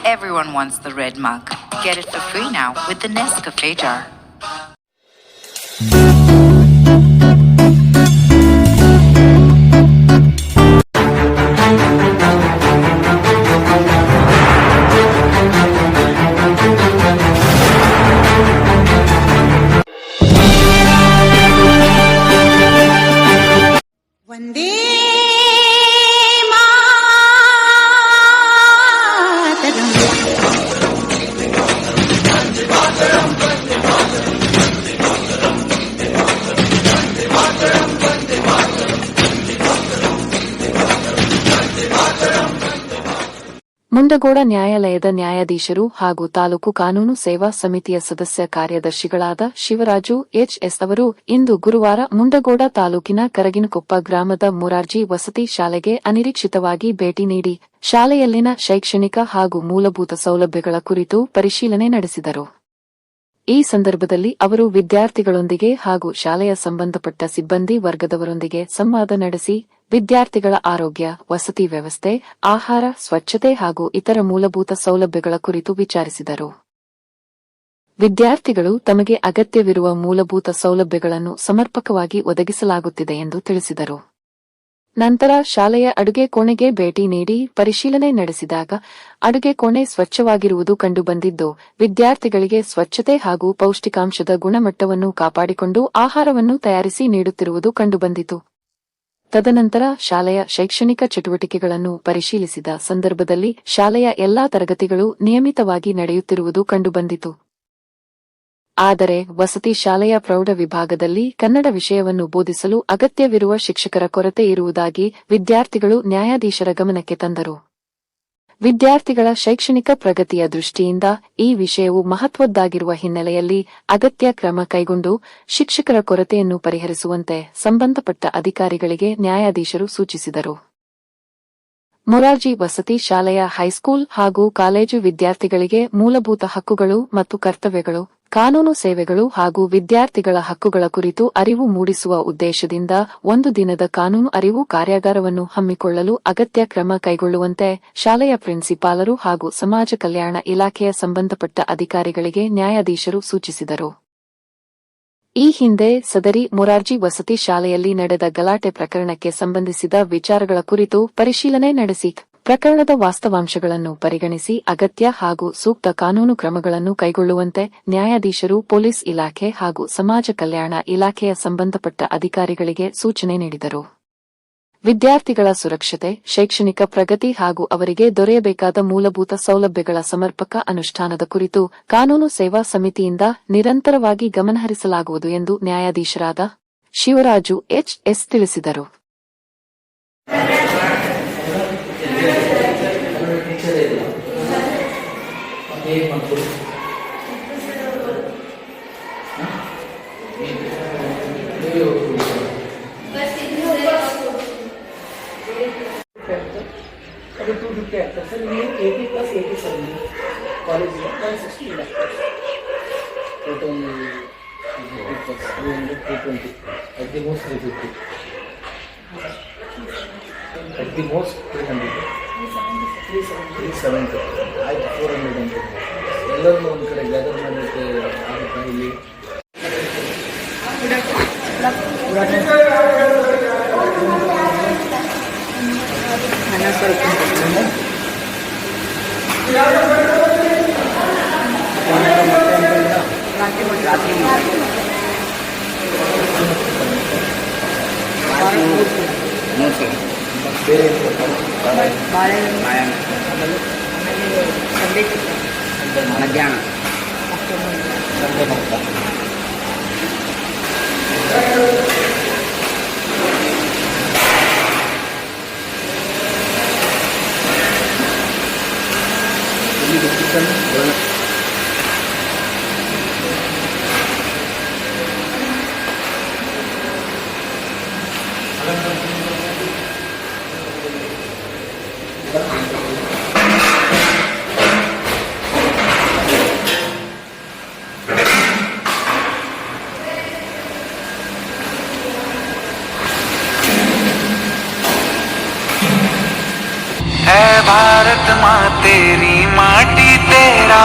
Everyone wants the red mug. Get it for free now with the Nescafe jar. Mundgod ನ್ಯಾಯಾಲಯದ ನ್ಯಾಯಾಧೀಶರು ಹಾಗೂ ತಾಲೂಕು ಕಾನೂನು ಸೇವಾ ಸಮಿತಿಯ ಸದಸ್ಯ ಕಾರ್ಯದರ್ಶಿಗಳಾದ ಶಿವರಾಜು ಎಚ್ಎಸ್ ಅವರು ಇಂದು ಗುರುವಾರ ಮುಂಡಗೋಡ ತಾಲೂಕಿನ ಕರಗಿನಕೊಪ್ಪ ಗ್ರಾಮದ ಮೊರಾರ್ಜಿ ವಸತಿ ಶಾಲೆಗೆ ಅನಿರೀಕ್ಷಿತವಾಗಿ ಭೇಟಿ ನೀಡಿ ಶಾಲೆಯಲ್ಲಿನ ಶೈಕ್ಷಣಿಕ ಹಾಗೂ ಮೂಲಭೂತ ಸೌಲಭ್ಯಗಳ ಕುರಿತು ಪರಿಶೀಲನೆ ನಡೆಸಿದರು. ಈ ಸಂದರ್ಭದಲ್ಲಿ ಅವರು ವಿದ್ಯಾರ್ಥಿಗಳೊಂದಿಗೆ ಹಾಗೂ ಶಾಲೆಯ ಸಂಬಂಧಪಟ್ಟ ಸಿಬ್ಬಂದಿ ವರ್ಗದವರೊಂದಿಗೆ ಸಂವಾದ ನಡೆಸಿ ವಿದ್ಯಾರ್ಥಿಗಳ ಆರೋಗ್ಯ, ವಸತಿ ವ್ಯವಸ್ಥೆ, ಆಹಾರ, ಸ್ವಚ್ಛತೆ ಹಾಗೂ ಇತರ ಮೂಲಭೂತ ಸೌಲಭ್ಯಗಳ ಕುರಿತು ವಿಚಾರಿಸಿದರು. ವಿದ್ಯಾರ್ಥಿಗಳು ತಮಗೆ ಅಗತ್ಯವಿರುವ ಮೂಲಭೂತ ಸೌಲಭ್ಯಗಳನ್ನು ಸಮರ್ಪಕವಾಗಿ ಒದಗಿಸಲಾಗುತ್ತಿದೆ ಎಂದು ತಿಳಿಸಿದರು. ನಂತರ ಶಾಲೆಯ ಅಡುಗೆ ಕೋಣೆಗೆ ಭೇಟಿ ನೀಡಿ ಪರಿಶೀಲನೆ ನಡೆಸಿದಾಗ ಅಡುಗೆ ಕೋಣೆ ಸ್ವಚ್ಛವಾಗಿರುವುದು ಕಂಡುಬಂದಿದ್ದು, ವಿದ್ಯಾರ್ಥಿಗಳಿಗೆ ಸ್ವಚ್ಛತೆ ಹಾಗೂ ಪೌಷ್ಟಿಕಾಂಶದ ಗುಣಮಟ್ಟವನ್ನು ಕಾಪಾಡಿಕೊಂಡು ಆಹಾರವನ್ನು ತಯಾರಿಸಿ ನೀಡುತ್ತಿರುವುದು ಕಂಡುಬಂದಿತು. ತದನಂತರ ಶಾಲೆಯ ಶೈಕ್ಷಣಿಕ ಚಟುವಟಿಕೆಗಳನ್ನು ಪರಿಶೀಲಿಸಿದ ಸಂದರ್ಭದಲ್ಲಿ ಶಾಲೆಯ ಎಲ್ಲಾ ತರಗತಿಗಳು ನಿಯಮಿತವಾಗಿ ನಡೆಯುತ್ತಿರುವುದು ಕಂಡುಬಂದಿತು. ಆದರೆ ವಸತಿ ಶಾಲೆಯ ಪ್ರೌಢ ವಿಭಾಗದಲ್ಲಿ ಕನ್ನಡ ವಿಷಯವನ್ನು ಬೋಧಿಸಲು ಅಗತ್ಯವಿರುವ ಶಿಕ್ಷಕರ ಕೊರತೆ ಇರುವುದಾಗಿ ವಿದ್ಯಾರ್ಥಿಗಳು ನ್ಯಾಯಾಧೀಶರ ಗಮನಕ್ಕೆ ತಂದರು. ವಿದ್ಯಾರ್ಥಿಗಳ ಶೈಕ್ಷಣಿಕ ಪ್ರಗತಿಯ ದೃಷ್ಟಿಯಿಂದ ಈ ವಿಷಯವು ಮಹತ್ವದ್ದಾಗಿರುವ ಹಿನ್ನೆಲೆಯಲ್ಲಿ ಅಗತ್ಯ ಕ್ರಮ ಕೈಗೊಂಡು ಶಿಕ್ಷಕರ ಕೊರತೆಯನ್ನು ಪರಿಹರಿಸುವಂತೆ ಸಂಬಂಧಪಟ್ಟ ಅಧಿಕಾರಿಗಳಿಗೆ ನ್ಯಾಯಾಧೀಶರು ಸೂಚಿಸಿದರು. ಮೊರಾರ್ಜಿ ವಸತಿ ಶಾಲೆಯ ಹೈಸ್ಕೂಲ್ ಹಾಗೂ ಕಾಲೇಜು ವಿದ್ಯಾರ್ಥಿಗಳಿಗೆ ಮೂಲಭೂತ ಹಕ್ಕುಗಳು ಮತ್ತು ಕರ್ತವ್ಯಗಳು, ಕಾನೂನು ಸೇವೆಗಳು ಹಾಗೂ ವಿದ್ಯಾರ್ಥಿಗಳ ಹಕ್ಕುಗಳ ಕುರಿತು ಅರಿವು ಮೂಡಿಸುವ ಉದ್ದೇಶದಿಂದ ಒಂದು ದಿನದ ಕಾನೂನು ಅರಿವು ಕಾರ್ಯಾಗಾರವನ್ನು ಹಮ್ಮಿಕೊಳ್ಳಲು ಅಗತ್ಯ ಕ್ರಮ ಕೈಗೊಳ್ಳುವಂತೆ ಶಾಲೆಯ ಪ್ರಿನ್ಸಿಪಾಲರು ಹಾಗೂ ಸಮಾಜ ಕಲ್ಯಾಣ ಇಲಾಖೆಯ ಸಂಬಂಧಪಟ್ಟ ಅಧಿಕಾರಿಗಳಿಗೆ ನ್ಯಾಯಾಧೀಶರು ಸೂಚಿಸಿದರು. ಈ ಹಿಂದೆ ಸದರಿ ಮೊರಾರ್ಜಿ ವಸತಿ ಶಾಲೆಯಲ್ಲಿ ನಡೆದ ಗಲಾಟೆ ಪ್ರಕರಣಕ್ಕೆ ಸಂಬಂಧಿಸಿದ ವಿಚಾರಗಳ ಕುರಿತು ಪರಿಶೀಲನೆ ನಡೆಸಿ ಪ್ರಕರಣದ ವಾಸ್ತವಾಂಶಗಳನ್ನು ಪರಿಗಣಿಸಿ ಅಗತ್ಯ ಹಾಗೂ ಸೂಕ್ತ ಕಾನೂನು ಕ್ರಮಗಳನ್ನು ಕೈಗೊಳ್ಳುವಂತೆ ನ್ಯಾಯಾಧೀಶರು ಪೊಲೀಸ್ ಇಲಾಖೆ ಹಾಗೂ ಸಮಾಜ ಕಲ್ಯಾಣ ಇಲಾಖೆಯ ಸಂಬಂಧಪಟ್ಟ ಅಧಿಕಾರಿಗಳಿಗೆ ಸೂಚನೆ ನೀಡಿದರು. ವಿದ್ಯಾರ್ಥಿಗಳ ಸುರಕ್ಷತೆ, ಶೈಕ್ಷಣಿಕ ಪ್ರಗತಿ ಹಾಗೂ ಅವರಿಗೆ ದೊರೆಯಬೇಕಾದ ಮೂಲಭೂತ ಸೌಲಭ್ಯಗಳ ಸಮರ್ಪಕ ಅನುಷ್ಠಾನದ ಕುರಿತು ಕಾನೂನು ಸೇವಾ ಸಮಿತಿಯಿಂದ ನಿರಂತರವಾಗಿ ಗಮನಹರಿಸಲಾಗುವುದು ಎಂದು ನ್ಯಾಯಾಧೀಶರಾದ ಶಿವರಾಜು ಎಚ್ಎಸ್ ತಿಳಿಸಿದರು. ಅದು 250 ಆಗ್ತದೆ ಸರ್. ನೀವು 80 + 87 ಕಾಲೇಜಿಗೆ 160 ಆಗ್ತದೆ. Total 300 220 at the most 350 at the most 300 370 ಆಯ್ತು 400 ಅಂತ ಎಲ್ಲರೂ ಒಂದು ಕಡೆ ಗ್ಯಾದರ್ ಮಾಡಲಿಕ್ಕೆ ಆಗುತ್ತಾ ಇಲ್ಲಿ? ಮಧ್ಯಾಹ್ನ भारत माँ तेरी माटी तेरा